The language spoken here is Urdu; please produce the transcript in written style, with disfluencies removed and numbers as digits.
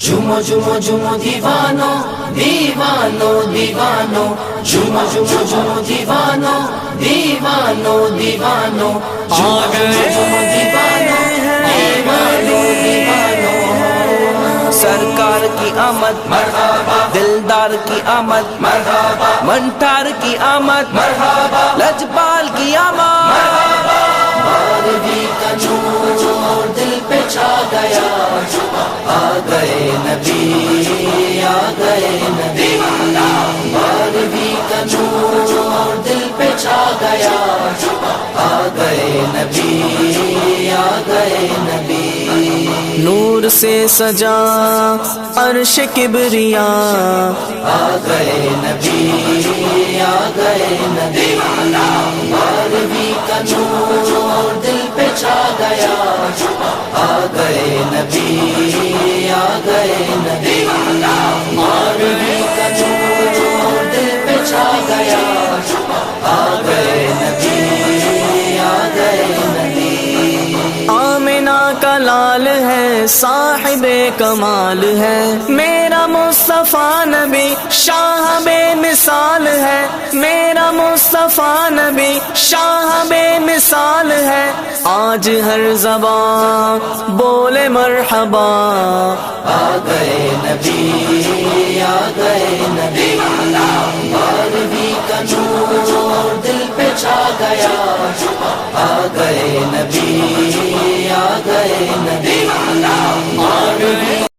جھومو جھومو جھومو دیوانو دیوانو دیوانو جھومو جھومو جھومو دیوانو دیوانو دیوانو جھومو جھومو جھومو دیوانو دیوانو دیوانو سرکار کی آمد مرحبا دلدار کی آمد مرحبا منٹار کی آمد مرحبا لجپال کی آمد بارہویں کا نور دل پہ چھا گیا آ گئے نبی آ گئے نبی بارہویں کا نور دل پہ چھا گیا آ گئے نبی آ گئے نبی نور سے سجا عرش کبریا آ گئے نبی آ گئے نبی بارہویں کا نور دل پہ چھا گیا آ گئے نبی آ گئے نبی بارہویں کا نور دل پہ چھا گیا آ گئے نبی آ گئے نبی آمنہ کا لال ہے صاحب کمال ہے میرا مصطفیٰ نبی شاہ بے مثال ہے میرا مصطفیٰ نبی شاہ بے مثال ہے آج ہر زبان بولے مرحبا آ گئے نبی آ گئے نبی